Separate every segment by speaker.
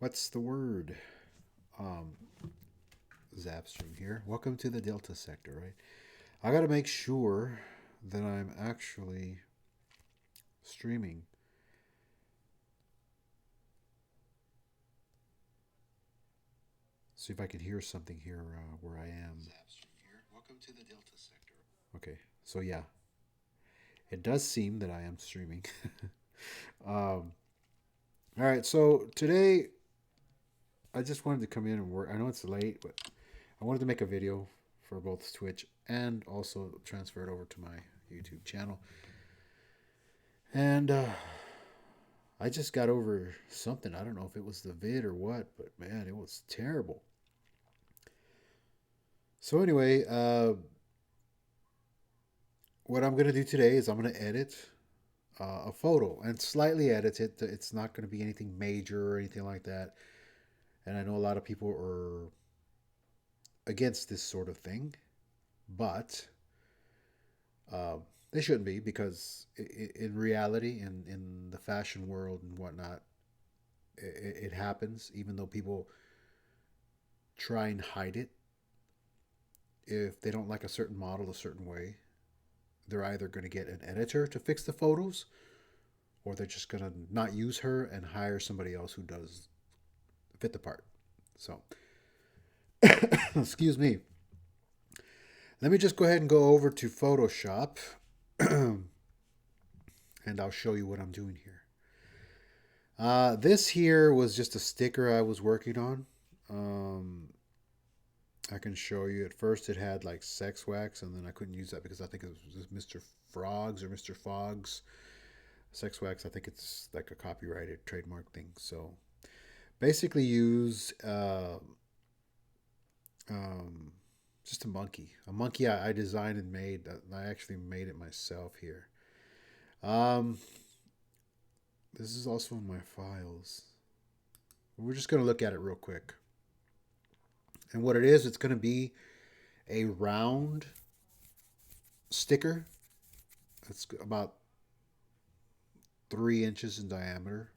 Speaker 1: What's the word? Um, ZAPSTREAM here. Welcome to the Delta sector, right? I got to make sure that I'm actually streaming. See if I can hear something here where I am. ZAPSTREAM here. Welcome to the Delta sector. Okay, so yeah, it does seem that I am streaming. um, all right, so today I just wanted to come in and work. I know it's late, but I wanted to make a video for both Twitch and also transfer it over to my YouTube channel. And I just got over something. I don't know if it was the vid or what, but man, it was terrible. So anyway, what I'm gonna do today is I'm gonna edit a photo and slightly edit it. It's not gonna be anything major or anything like that. And I know a lot of people are against this sort of thing, but uh, they shouldn't be because in reality, in the fashion world and whatnot, it happens. Even though people try and hide it, if they don't like a certain model a certain way, they're either going to get an editor to fix the photos or they're just going to not use her and hire somebody else who does fit the part. So, excuse me. Let me just go ahead and go over to Photoshop and I'll show you what I'm doing here. This here was just a sticker I was working on. Um, I can show you. At first, it had like sex wax, and then I couldn't use that because I think it was Mr. Frogs or Mr. Fogg's sex wax. I think it's like a copyrighted trademark thing. So basically, use um, just a monkey. A monkey I designed and made. I actually made it myself here. Um, this is also in my files. We're just going to look at it real quick. And what it is, it's going to be a round sticker. It's about 3 inches in diameter.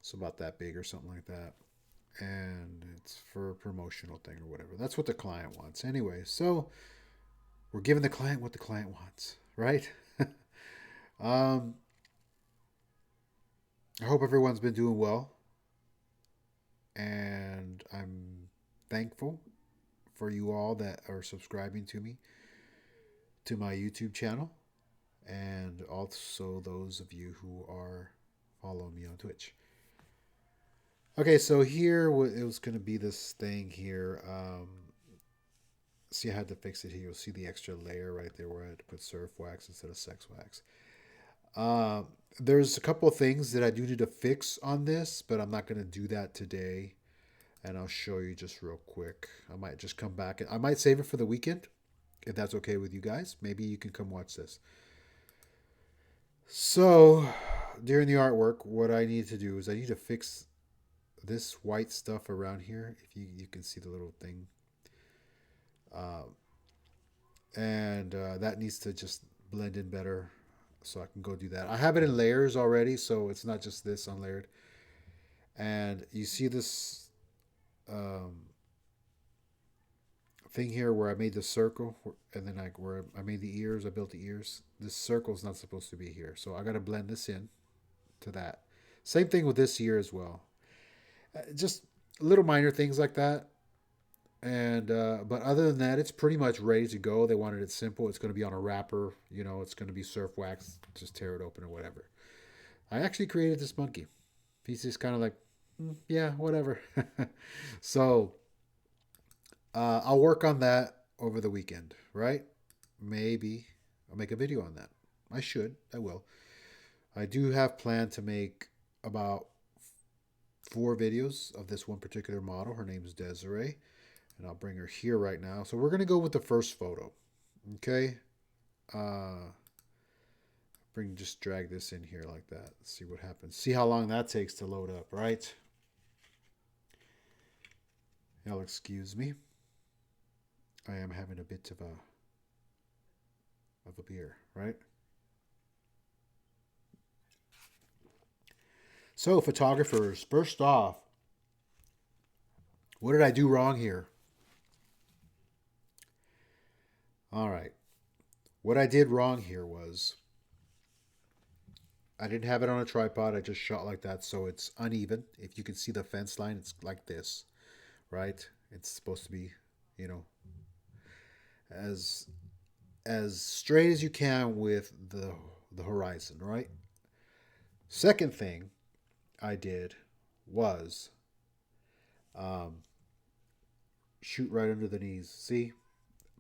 Speaker 1: So about that big or something like that. And it's for a promotional thing or whatever. That's what the client wants. Anyway, so we're giving the client what the client wants, right? um, I hope everyone's been doing well. And I'm thankful for you all that are subscribing to me, to my YouTube channel, and also those of you who are following me on Twitch. Okay, so here it was going to be this thing here. See, I had to fix it here. You'll see the extra layer right there where I had to put surf wax instead of sex wax. Uh, there's a couple of things that I do need to fix on this, but I'm not going to do that today. And I'll show you just real quick. I might just come back. I might save it for the weekend, if that's okay with you guys. Maybe you can come watch this. So, during the artwork, what I need to do is I need to fix this white stuff around here. If you can see the little thing. Uh, and that needs to just blend in better so I can go do that. I have it in layers already, so it's not just this unlayered. And you see this um, thing here where I made the circle, and then where I made the ears, I built the ears. This circle is not supposed to be here, so I got to blend this in to that. Same thing with this ear as well. Just little minor things like that. And but other than that, it's pretty much ready to go. They wanted it simple. It's going to be on a wrapper. You know, it's going to be surf wax. Just tear it open or whatever. I actually created this monkey. He's just kind of like, yeah, whatever. So I'll work on that over the weekend, right? Maybe I'll make a video on that. I should. I will. I do have planned to make about 4 videos of this one particular model. Her name is Desiree, and I'll bring her here right now. So we're gonna go with the first photo. Okay. Just drag this in here like that. Let's see what happens. See how long that takes to load up, right? Y'all excuse me. I am having a bit of a beer, right? So photographers, first off, What did I do wrong here? All right. What I did wrong here was I didn't have it on a tripod. I just shot like that, so it's uneven. If you can see the fence line, it's like this, right? It's supposed to be, you know, as as straight as you can with the horizon, right? Second thing I did was um, shoot right under the knees. See,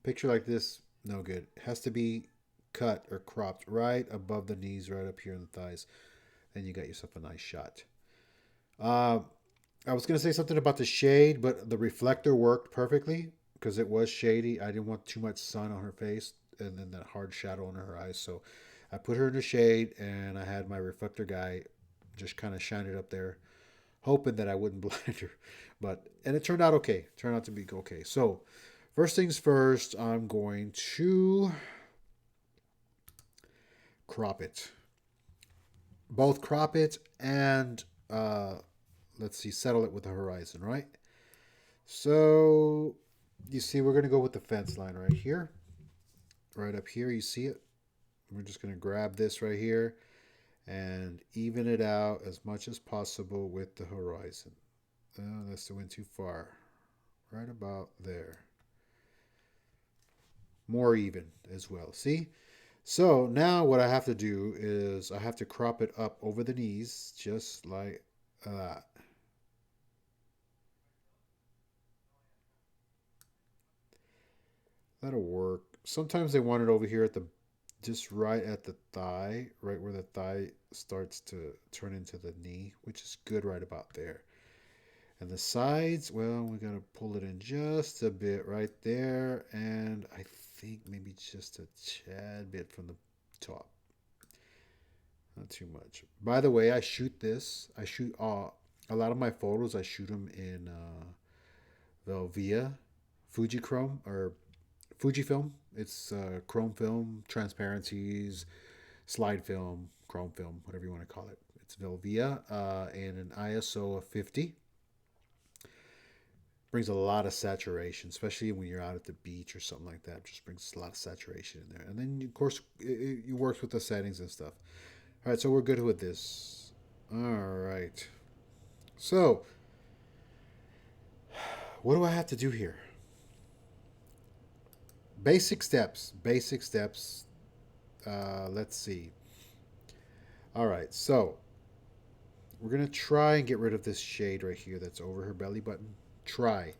Speaker 1: picture like this, no good. It has to be cut or cropped right above the knees, right up here in the thighs. Then you got yourself a nice shot. Uh, I was gonna say something about the shade, but the reflector worked perfectly because it was shady. I didn't want too much sun on her face and then that hard shadow under her eyes. So I put her in the shade and I had my reflector guy just kind of shine it up there, hoping that I wouldn't blind her. But and it turned out okay. It turned out to be okay. So first things first, I'm going to crop it. Both crop it and let's see, settle it with the horizon, right? So you see, we're going to go with the fence line right here, right up here. You see it? We're just going to grab this right here and even it out as much as possible with the horizon. Oh, that's went too far. Right about there. More even as well. See? So now what I have to do is I have to crop it up over the knees just like that. That'll work. Sometimes they want it over here at the just right at the thigh, right where the thigh starts to turn into the knee, which is good right about there. And the sides, well, we gotta pull it in just a bit right there, and I think maybe just a tad bit from the top. Not too much. By the way, I shoot this. I shoot a lot of my photos. I shoot them in Velvia, Fujichrome or Fujifilm. It's chrome film, transparencies, slide film, chrome film, whatever you want to call it. It's Velvia and an ISO of 50. Brings a lot of saturation, especially when you're out at the beach or something like that. It just brings a lot of saturation in there. And then, of course, it works with the settings and stuff. All right, so we're good with this. All right. So, what do I have to do here? Basic steps. Basic steps. Let's see. All right, so we're going to try and get rid of this shade right here that's over her belly button. Try.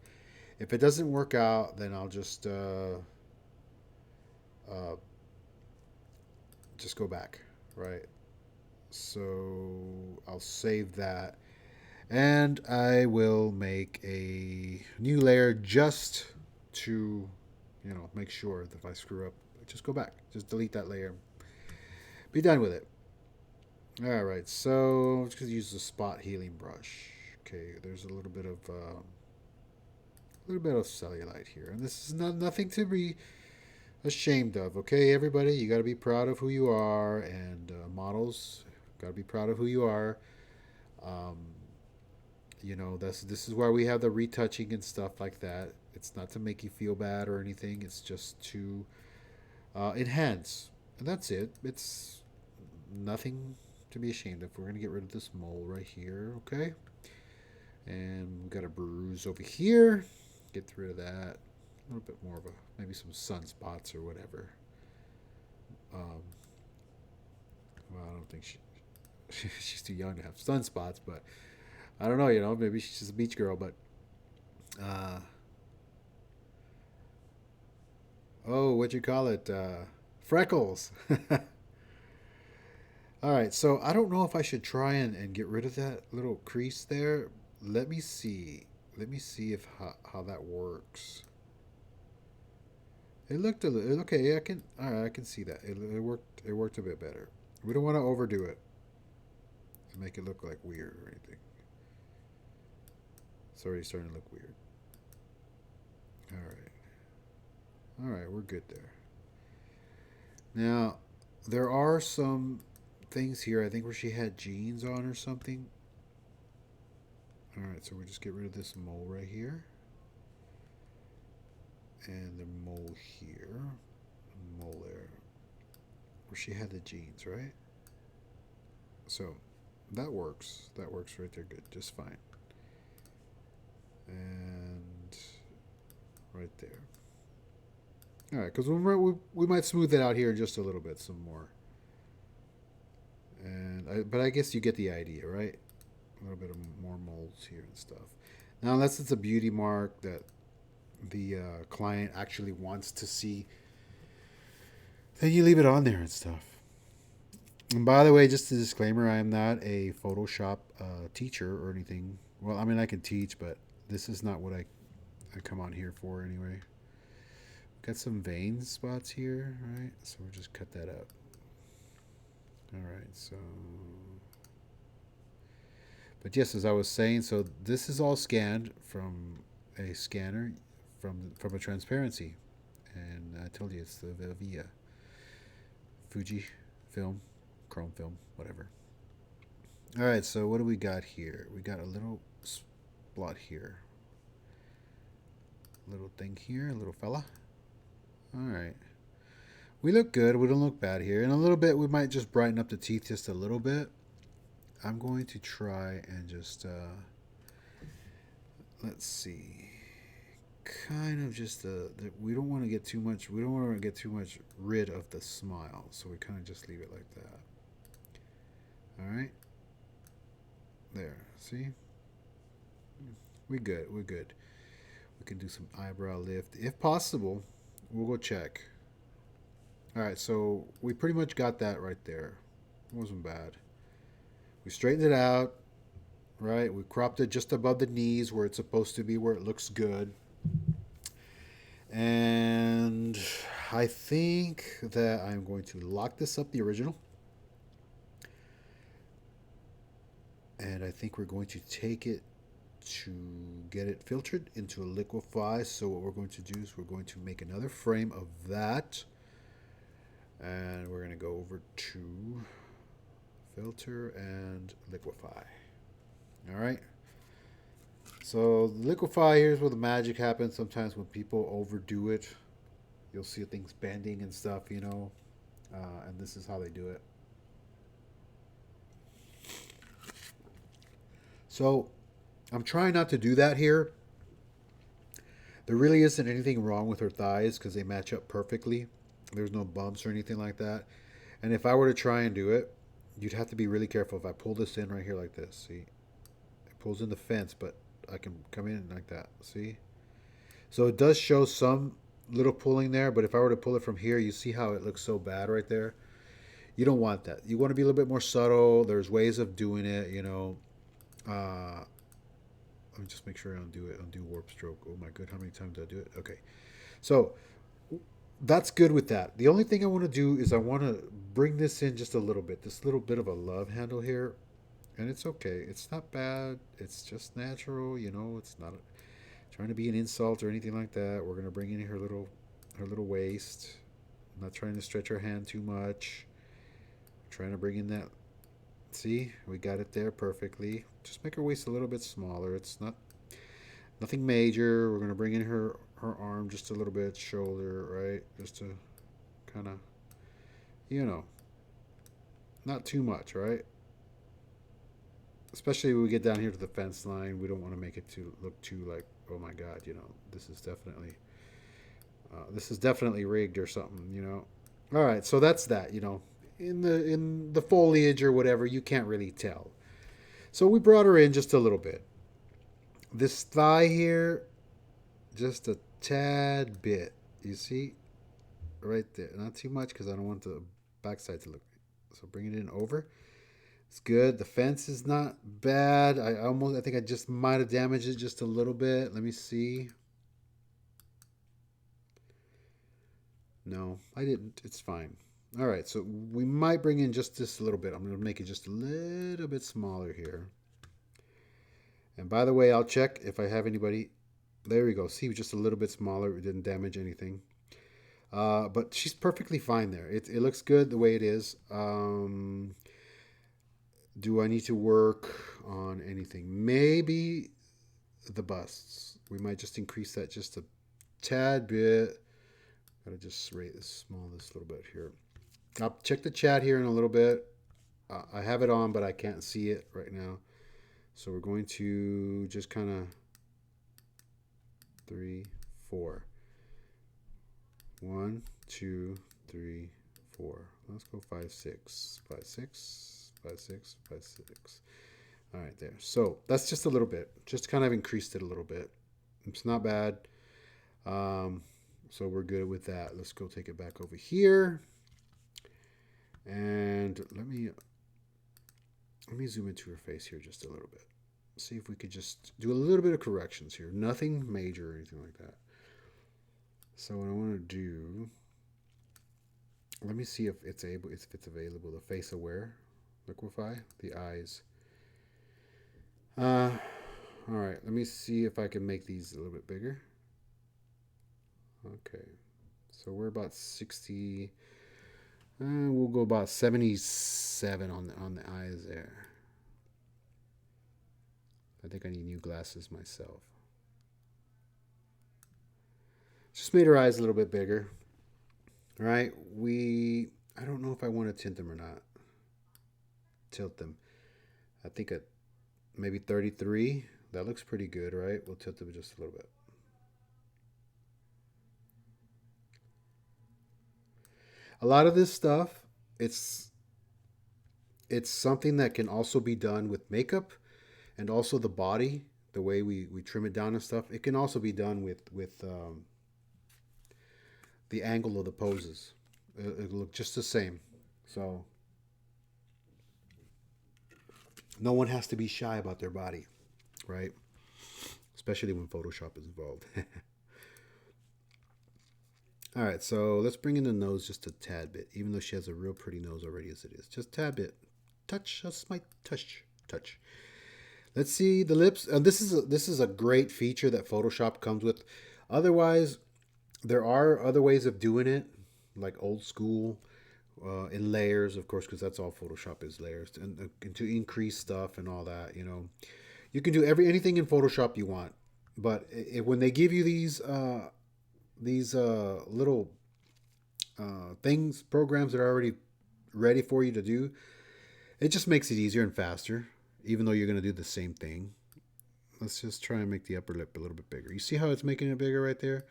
Speaker 1: If it doesn't work out, then I'll uh, just go back, right? So I'll save that. And I will make a new layer just to, make sure that if I screw up, just go back. Just delete that layer. Be done with it. All right, so I'm just going to use the spot healing brush. Okay, there's a little bit of cellulite here, and this is nothing to be ashamed of. Okay, everybody, you got to be proud of who you are, and models got to be proud of who you are. Um, this is why we have the retouching and stuff like that. It's not to make you feel bad or anything. It's just to enhance, and that's it. It's nothing to be ashamed of. We're gonna get rid of this mole right here, okay? And we got a bruise over here. Get rid of that. A little bit more of a maybe some sunspots or whatever. Um, well, I don't think she's too young to have sunspots, but I don't know. Maybe she's just a beach girl. But uh, oh, what you call it? Freckles. All right, so I don't know if I should try and get rid of that little crease there. Let me see. Let me see if how that works. It looked a little okay. I can all right. I can see that it worked. It worked a bit better. We don't want to overdo it and make it look like weird or anything. It's already starting to look weird. All right. All right. We're good there. Now, there are some things here. I think where she had jeans on or something. All right. So we just get rid of this mole right here. And the mole here, mole there, where she had the jeans, right? So that works. That works right there, good, just fine. And right there. All right, because we might smooth it out here just a little bit, some more. But I guess you get the idea, right? A little bit of more molds here and stuff. Now, unless it's a beauty mark that the client actually wants to see, then you leave it on there and stuff. And by the way, just a disclaimer: I am not a Photoshop teacher or anything. Well, I mean, I can teach, but this is not what I come on here for anyway. Got some vein spots here, right? So we'll just cut that up. All right, so. But yes, as I was saying, so this is all scanned from a scanner from a transparency, and I told you it's the Velvia Fuji film, chrome film, whatever. All right, so what do we got here? We got a little spot here, little thing here, a little fella. All right, we look good. We don't look bad here. In a little bit, we might just brighten up the teeth just a little bit. I'm going to try and just let's see, kind of just we don't want to get too much. We don't want to get too much rid of the smile, so we kind of just leave it like that. All right, there. See, we good. We're good. We can do some eyebrow lift if possible. We'll go check. All right, so we pretty much got that right there. It wasn't bad. We straightened it out, right? We cropped it just above the knees where it's supposed to be, where it looks good. And I think that I'm going to lock this up, the original. And I think we're going to take it to get it filtered into a liquefy. So what we're going to do is we're going to make another frame of that. And we're going to go over to filter and liquefy. All right. So the liquefy, here's where the magic happens. Sometimes when people overdo it, you'll see things bending and stuff, and this is how they do it. So I'm trying not to do that here. There really isn't anything wrong with her thighs because they match up perfectly. There's no bumps or anything like that. And if I were to try and do it, you'd have to be really careful. If I pull this in right here like this, see? It pulls in the fence, but I can come in like that, see? So it does show some little pulling there, but if I were to pull it from here, you see how it looks so bad right there? You don't want that. You want to be a little bit more subtle. There's ways of doing it. Let me just make sure I undo it. Undo warp stroke. Oh my god, how many times did I do it? Okay. So that's good with that. The only thing I want to do is I want to bring this in just a little bit. This little bit of a love handle here. And it's okay. It's not bad. It's just natural. It's not trying to be an insult or anything like that. We're gonna bring in her little waist. I'm not trying to stretch her hand too much. Trying to bring in that. See, we got it there perfectly. Just make her waist a little bit smaller. It's nothing major. We're gonna bring in her arm just a little bit, shoulder, right? Just to kind of, not too much, right? Especially when we get down here to the fence line, we don't want to make it look too like, oh my god, this is definitely rigged or something. All right, so that's that. In the foliage or whatever, you can't really tell. So we brought her in just a little bit. This thigh here, just a tad bit. You see, right there, not too much because I don't want the backside to look. So bring it in over. It's good. The fence is not bad. I think I just might have damaged it just a little bit. Let me see. No, I didn't. It's fine. All right, so we might bring in just this a little bit. I'm going to make it just a little bit smaller here. And by the way, I'll check if I have anybody. There we go. See, just a little bit smaller. It didn't damage anything. But she's perfectly fine there. It looks good the way it is. Do I need to work on anything? Maybe the busts. We might just increase that just a tad bit. Gotta just rate this small this little bit here. I'll check the chat here in a little bit. I have it on, but I can't see it right now. So we're going to just kind of 3, 4. 1, 2, 3, 4. Let's go 5, 6, 5, 6, 5, 6, 5, 6. All right, there. So that's just a little bit. Just kind of increased it a little bit. It's not bad. So we're good with that. Let's go take it back over here. And let me zoom into her face here just a little bit. See if we could just do a little bit of corrections here. Nothing major or anything like that. So what I want to do, let me see if it's available. The face aware, liquify, the eyes. All right. Let me see if I can make these a little bit bigger. Okay. So we're about 60. We'll go about 77 on the eyes there. I think I need new glasses myself. Just made her eyes a little bit bigger. All right. I don't know if I want to tint them or not. Tilt them. I think at maybe 33. That looks pretty good, right? We'll tilt them just a little bit. A lot of this stuff, it's something that can also be done with makeup and also the body, the way we trim it down and stuff. It can also be done with the angle of the poses. It'll look just the same. So no one has to be shy about their body, right? Especially when Photoshop is involved. All right, so let's bring in the nose just a tad bit, even though she has a real pretty nose already as it is. Just a tad bit. Touch, just my touch. Let's see the lips. This is a great feature that Photoshop comes with. Otherwise, there are other ways of doing it, like old school, in layers, of course, because that's all Photoshop is, layers, and to increase stuff and all that. You can do anything in Photoshop you want, but when they give you these little programs that are already ready for you to do, it just makes it easier and faster, even though you're going to do the same thing. Let's just try and make the upper lip a little bit bigger. You see how it's making it bigger right there?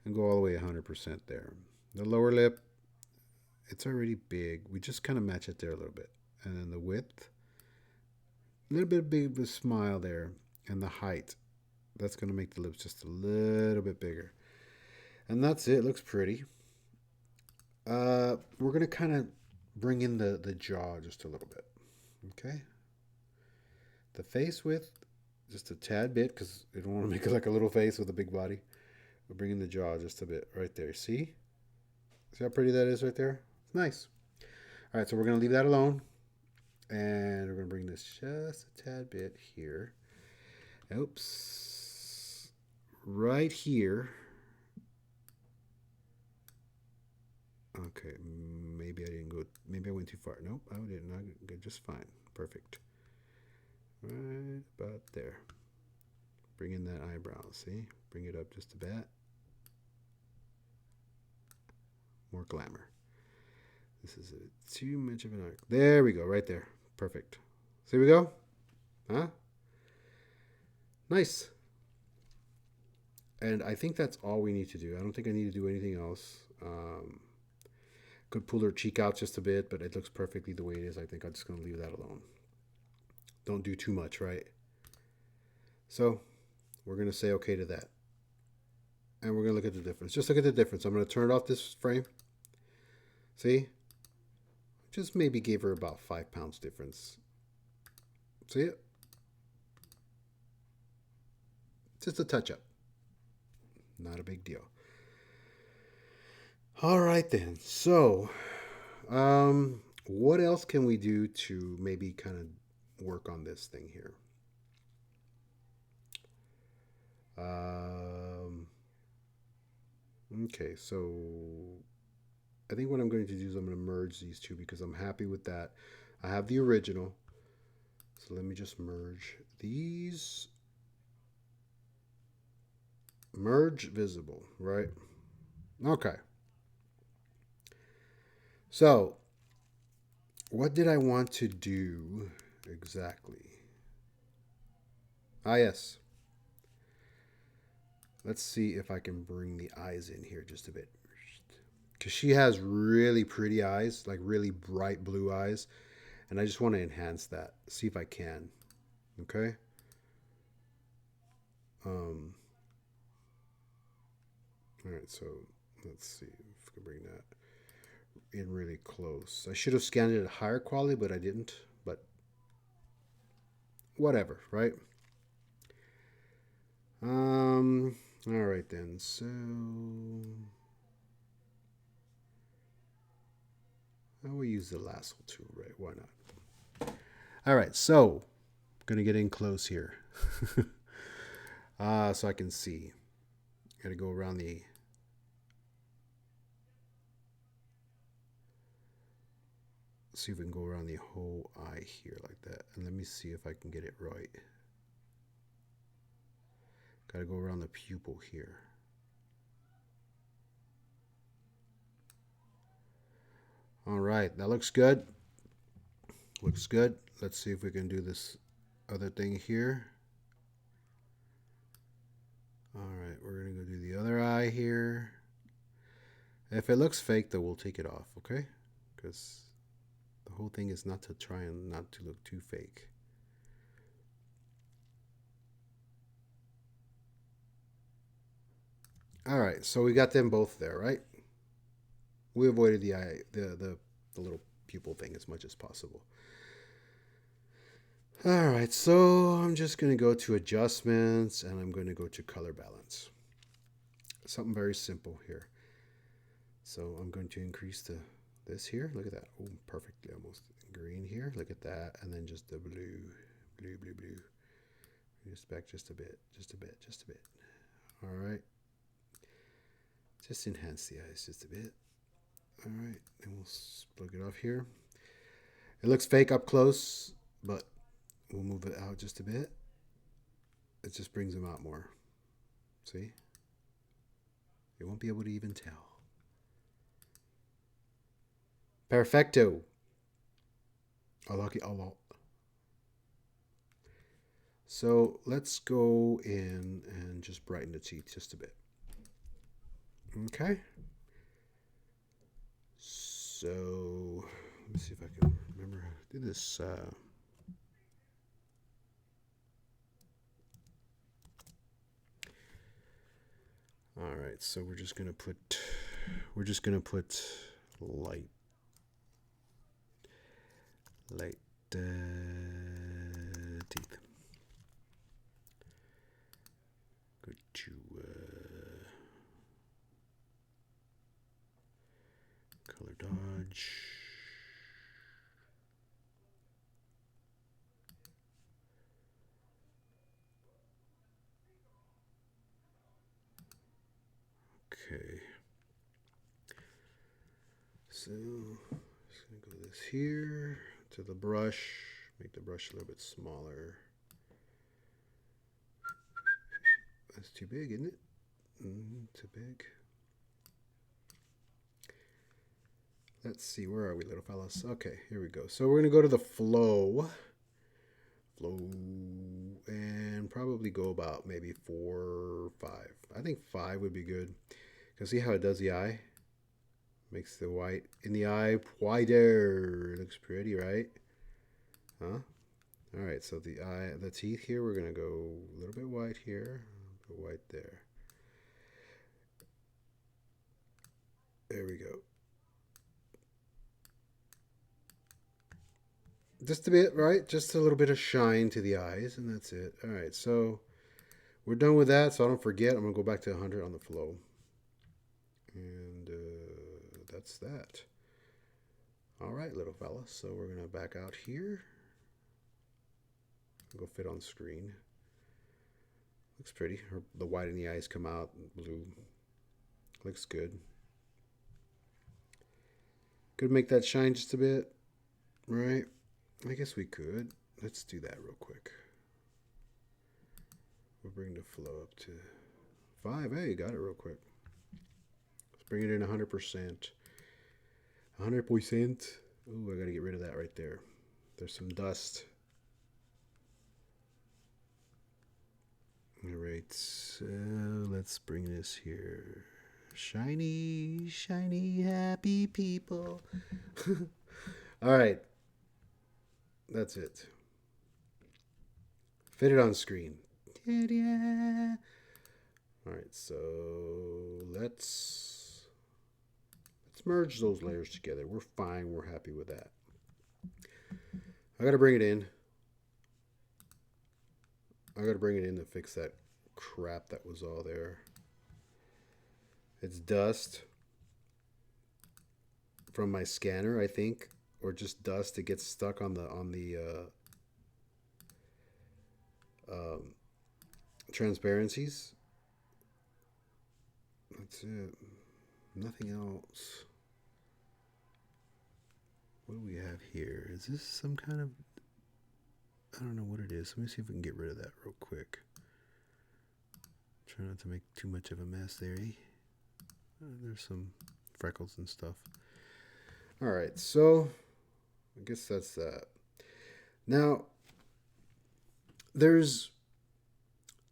Speaker 1: And go all the way 100% there. The lower lip, it's already big. We just kind of match it there a little bit. And then the width, a little bit big of a smile there. And the height, that's going to make the lips just a little bit bigger. And that's it. Looks pretty. We're going to kind of bring in the jaw just a little bit. Okay. The face width, just a tad bit, because we don't want to make it like a little face with a big body. We're bringing the jaw just a bit right there. See how pretty that is right there? It's nice. All right, so we're going to leave that alone. And we're going to bring this just a tad bit here. Oops. Right here. Okay, maybe I went too far. Nope, I didn't. I did just fine. Perfect. Right about there. Bring in that eyebrow, see? Bring it up just a bit. More glamour. This is too much of an arc. There we go, right there. Perfect. So here we go. Huh? Nice. And I think that's all we need to do. I don't think I need to do anything else. Could pull her cheek out just a bit, but it looks perfectly the way it is. I think I'm just going to leave that alone. Don't do too much, right? So we're going to say okay to that. And we're going to look at the difference. Just look at the difference. I'm going to turn it off this frame. See? Just maybe gave her about 5 pounds difference. See it? Just a touch up. Not a big deal. All right then. So, what else can we do to maybe kind of work on this thing here? Okay, so I think what I'm going to do is I'm going to merge these two because I'm happy with that. I have the original. So let me just merge these. Merge visible, right? Okay. So, what did I want to do exactly? Ah, yes. Let's see if I can bring the eyes in here just a bit. Because she has really pretty eyes, like really bright blue eyes. And I just want to enhance that. See if I can. Okay. Um, all right, so let's see if I can bring that in really close. I should have scanned it at higher quality, but I didn't. But whatever, right? All right then. So I will use the lasso tool, right? Why not? All right, so I'm gonna get in close here, so I can see. Got to go around the. See if we can go around the whole eye here like that, and let me see if I can get it right. Got to go around the pupil here. All right, that looks good. Looks good. Let's see if we can do this other thing here. All right, we're gonna go do the other eye here. If it looks fake, though, we'll take it off, okay? Because the whole thing is not to try and not to look too fake. All right, so we got them both there, right? We avoided the eye, the little pupil thing as much as possible. All right, so I'm just going to go to adjustments and I'm going to go to color balance. Something very simple here. So I'm going to increase this here. Look at that. Oh, perfectly almost green here. Look at that. And then just the blue, blue, blue, blue. Just back just a bit, just a bit, just a bit. All right. Just enhance the eyes just a bit. All right, and we'll plug it off here. It looks fake up close, but we'll move it out just a bit. It just brings them out more. See? You won't be able to even tell. Perfecto. Allah. So let's go in and just brighten the teeth just a bit. Okay. So let me see if I can remember how to do this. All right, so we're just gonna put light teeth. Go to color dodge. Okay. So just gonna go this here to the brush. Make the brush a little bit smaller. That's too big, isn't it? Too big. Let's see, where are we, little fellas? Okay, here we go. So we're gonna go to the flow, and probably go about maybe 4, 5. I think 5 would be good. Cause see how it does the eye? Makes the white in the eye wider. It looks pretty, right? Huh? All right, so the teeth here, we're gonna go a little bit white here, a bit white there. There we go. Just a bit, right? Just a little bit of shine to the eyes, and that's it. All right, so we're done with that. So I don't forget, I'm gonna go back to 100 on the flow, and that's that. All right, little fella. So we're gonna back out here. Go fit on screen. Looks pretty. The white in the eyes come out, blue. Looks good. Could make that shine just a bit, right? I guess we could. Let's do that real quick. We'll bring the flow up to 5. Hey, got it real quick. Let's bring it in 100%. 100%. Ooh, I gotta get rid of that right there. There's some dust. All right, so let's bring this here. Shiny, shiny, happy people. All right, that's it. Fit it on screen. All right, so let's merge those layers together. We're fine. We're happy with that. I gotta bring it in. I gotta bring it in to fix that crap that was all there. It's dust from my scanner, I think, or just dust that gets stuck on the transparencies. That's it. Nothing else. What do we have here? Is this some kind of... I don't know what it is. Let me see if we can get rid of that real quick. Try not to make too much of a mess there, eh? There's some freckles and stuff. All right, so I guess that's that. Now, there's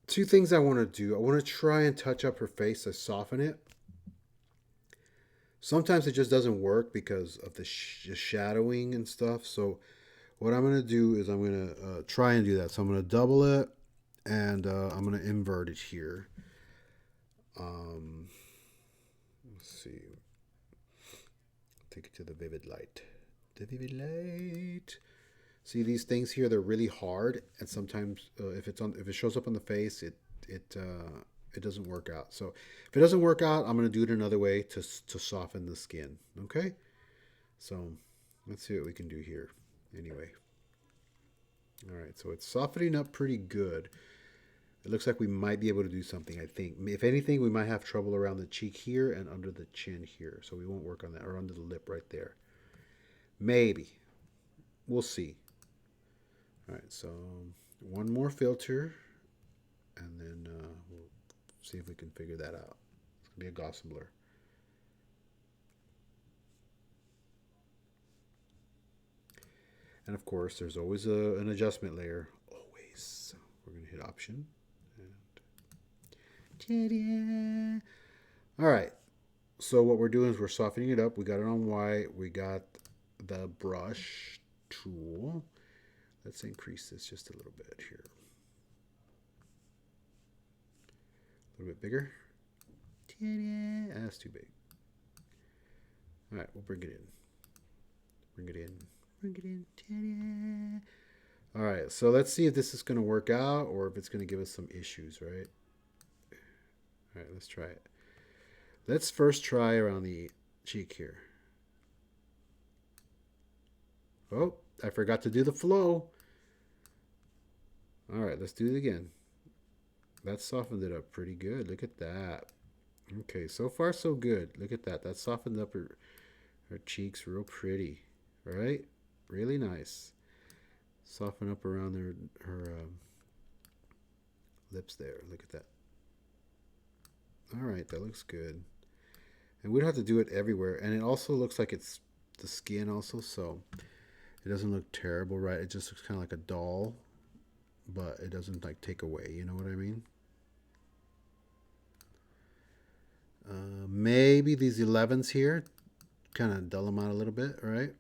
Speaker 1: two things I want to do. I want to try and touch up her face to soften it. Sometimes it just doesn't work because of the shadowing and stuff. So what I'm going to do is I'm going to try and do that. So I'm going to double it, and I'm going to invert it here. Let's see. Take it to the vivid light. The vivid light. See these things here? They're really hard, and sometimes if it shows up on the face, it doesn't work out. So if it doesn't work out, I'm going to do it another way to soften the skin. Okay. So let's see what we can do here. Anyway. All right. So it's softening up pretty good. It looks like we might be able to do something, I think. If anything, we might have trouble around the cheek here and under the chin here. So we won't work on that, or under the lip right there. Maybe. We'll see. All right, so one more filter, and then we'll see if we can figure that out. It's going to be a Gossamer. And of course, there's always an adjustment layer. Always. We're going to hit Option. And all right. So what we're doing is we're softening it up. We got it on white. We got the brush tool. Let's increase this just a little bit here. A little bit bigger. That's too big. All right, we'll bring it in. Bring it in. Bring it in. All right, so let's see if this is going to work out or if it's going to give us some issues, right? All right, let's try it. Let's first try around the cheek here. Oh, I forgot to do the flow. All right, let's do it again. That softened it up pretty good. Look at that. Okay, so far so good. Look at that. That softened up her cheeks real pretty, right? Really nice. Soften up around her lips there. Look at that. All right, that looks good. And we don't have to do it everywhere. And it also looks like it's the skin also, so it doesn't look terrible, right? It just looks kind of like a doll, but it doesn't like take away, you know what I mean? Maybe these 11s here kind of dull them out a little bit, right?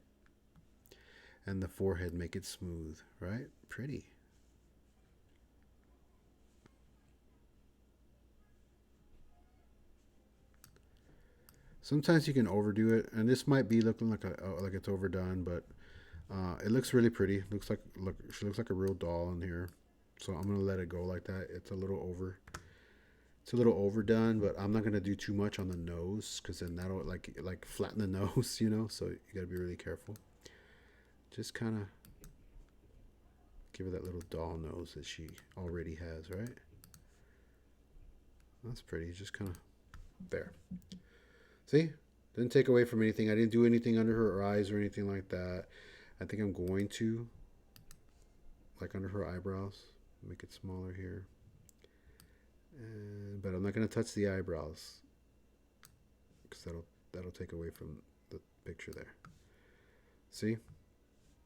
Speaker 1: And the forehead, make it smooth, right? Pretty. Sometimes you can overdo it, and this might be looking like it's overdone, but it looks really pretty. She looks like a real doll in here. So I'm gonna let it go like that. It's a little overdone, but I'm not gonna do too much on the nose because then that'll like flatten the nose, you know. So you gotta be really careful. Just kind of give her that little doll nose that she already has, right? That's pretty. Just kind of there. See? Didn't take away from anything. I didn't do anything under her eyes or anything like that. I think I'm going to, like under her eyebrows, make it smaller here. but I'm not going to touch the eyebrows because that'll take away from the picture there. See?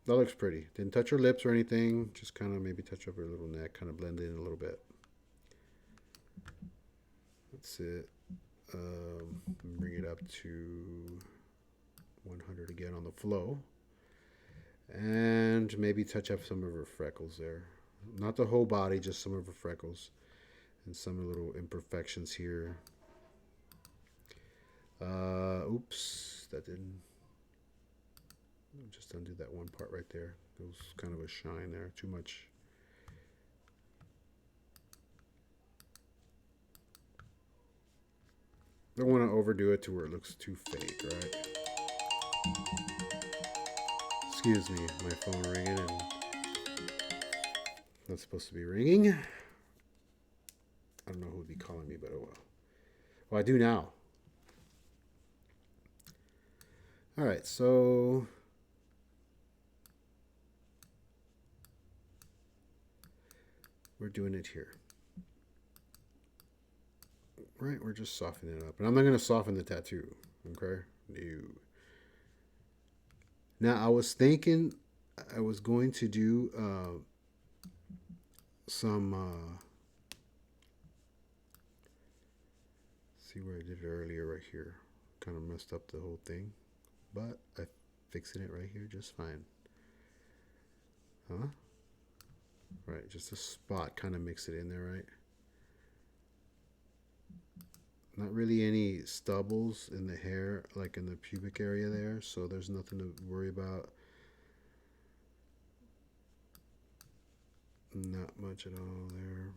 Speaker 1: That looks pretty. Didn't touch her lips or anything. Just kind of maybe touch up her little neck. Kind of blend it in a little bit. That's it. Bring it up to 100 again on the flow. And maybe touch up some of her freckles there. Not the whole body, just some of her freckles. And some little imperfections here. Oops, that didn't. Just undo that one part right there. There was kind of a shine there. Too much. Don't want to overdo it to where it looks too fake, right? Excuse me, my phone ringing and not supposed to be ringing. I don't know who would be calling me, but oh well. Well, I do now. All right, so we're doing it here. Right, we're just softening it up. And I'm not going to soften the tattoo, okay? No. Now, I was thinking I was going to do some... see where I did it earlier right here. Kind of messed up the whole thing. But I fixing it right here just fine. Huh? Right, just a spot. Kind of mix it in there, right? Not really any stubbles in the hair, like in the pubic area there, so there's nothing to worry about. Not much at all there.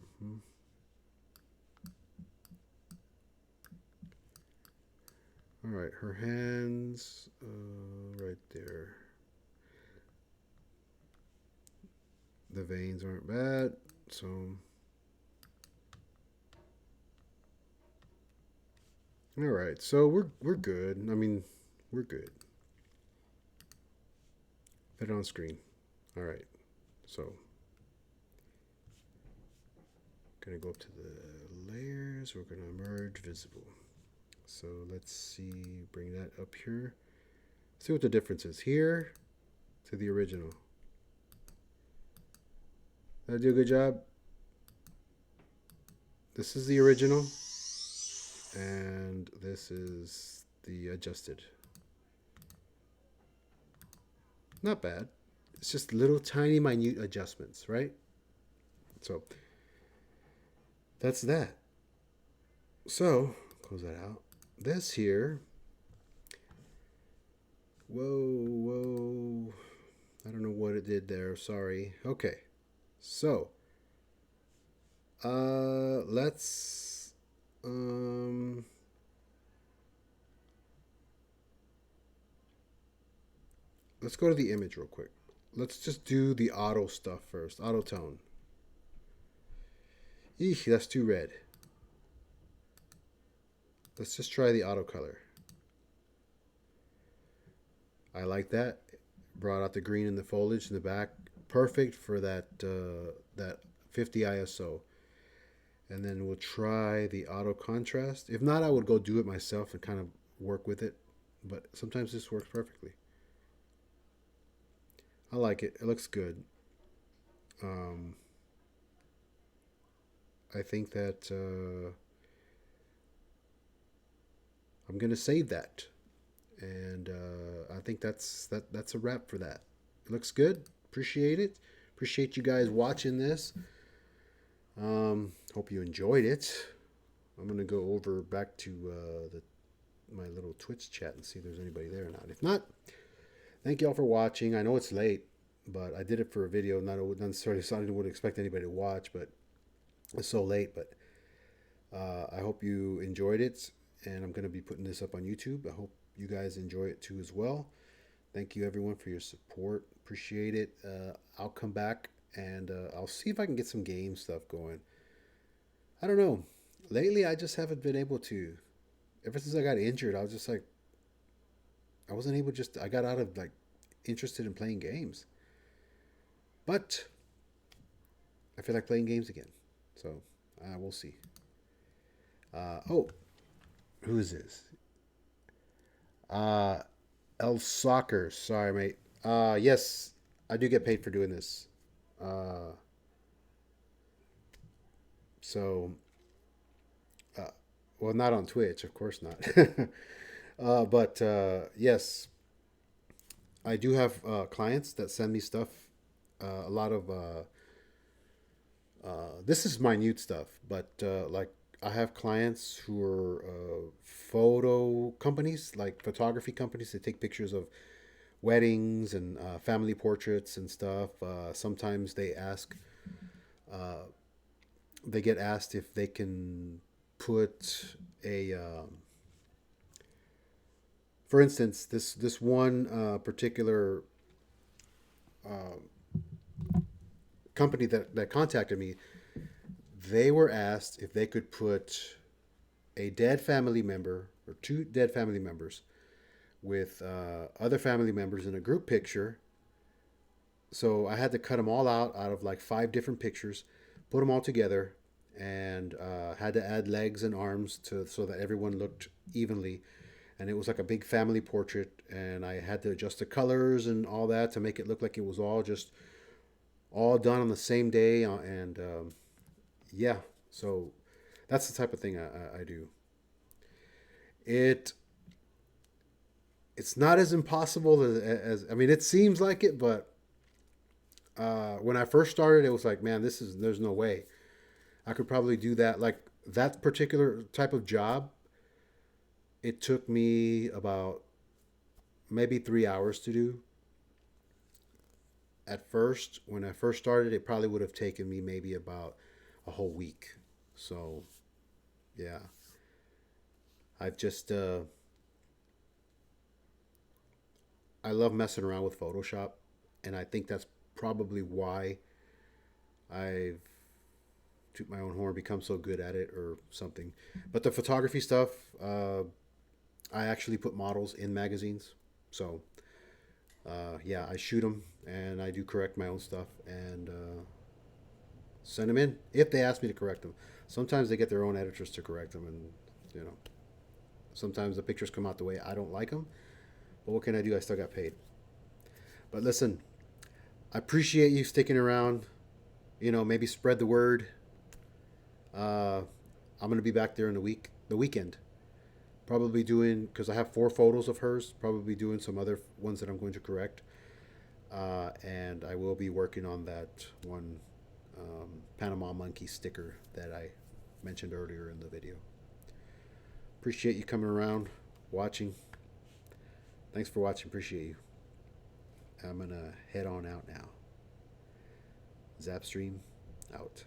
Speaker 1: All right, her hands, right there. The veins aren't bad, so... All right, so we're good. I mean, we're good. Put it on screen. All right, so gonna go up to the layers. We're gonna merge visible. So let's see. Bring that up here. See what the difference is here to the original. Did I do a good job? This is the original. And this is the adjusted. Not bad. It's just little tiny minute adjustments, right? So that's that. So close that out. This here. Whoa. I don't know what it did there. Sorry. Okay. So let's let's go to the image real quick. Let's just do the auto stuff first. Auto tone. Eesh, that's too red. Let's just try the auto color. I like that. Brought out the green in the foliage in the back. Perfect for that 50 ISO. And then we'll try the auto contrast. If not, I would go do it myself and kind of work with it. But sometimes this works perfectly. I like it. It looks good. I think that I'm gonna save that, and I think that's a wrap for that. It looks good. Appreciate it. Appreciate you guys watching this. Hope you enjoyed it. I'm gonna go over back to my little Twitch chat and see if there's anybody there or not. If not, thank you all for watching. I know it's late, but I did it for a video. Not necessarily something I would expect anybody to watch, but it's so late. But I hope you enjoyed it, and I'm going to be putting this up on YouTube. I hope you guys enjoy it too as well. Thank you everyone for your support. Appreciate it. I'll come back and I'll see if I can get some game stuff going. I don't know. Lately, I just haven't been able to. Ever since I got injured, I was just like, I wasn't able I got out of like interested in playing games. But I feel like playing games again. So we'll see. Oh, who is this? Uh, El Soccer. Sorry, mate. Yes, I do get paid for doing this. Uh, so, uh, well, not on Twitch, of course not. But yes, I do have clients that send me stuff. A lot of this is minute stuff, but like I have clients who are photo companies, like photography companies that take pictures of weddings and family portraits and stuff. Sometimes they get asked if they can put a, for instance, this one particular company that contacted me, they were asked if they could put a dead family member or two dead family members with other family members in a group picture. So I had to cut them all out of like five different pictures, put them all together, and had to add legs and arms to so that everyone looked evenly. And it was like a big family portrait, and I had to adjust the colors and all that to make it look like it was all just all done on the same day. And yeah, so that's the type of thing I do. It it's not as impossible as I mean, it seems like it, but when I first started, it was like, man, there's no way I could probably do that. Like that particular type of job, it took me about maybe 3 hours to do. At first, when I first started, it probably would have taken me maybe about a whole week. So yeah, I've just I love messing around with Photoshop, and I think that's probably why I've toot my own horn, become so good at it or something. But the photography stuff, I actually put models in magazines. So yeah, I shoot them and I do correct my own stuff and send them in if they ask me to correct them. Sometimes they get their own editors to correct them, and you know, sometimes the pictures come out the way I don't like them. But what can I do? I still got paid. But listen, I appreciate you sticking around. You know, maybe spread the word. Uh, I'm gonna be back there in the weekend. Probably doing because I have four photos of hers. Probably doing some other ones that I'm going to correct, and I will be working on that one Panama monkey sticker that I mentioned earlier in the video. Appreciate you coming around, watching. Thanks for watching. Appreciate you. I'm gonna head on out now. ZAPSTREAM out.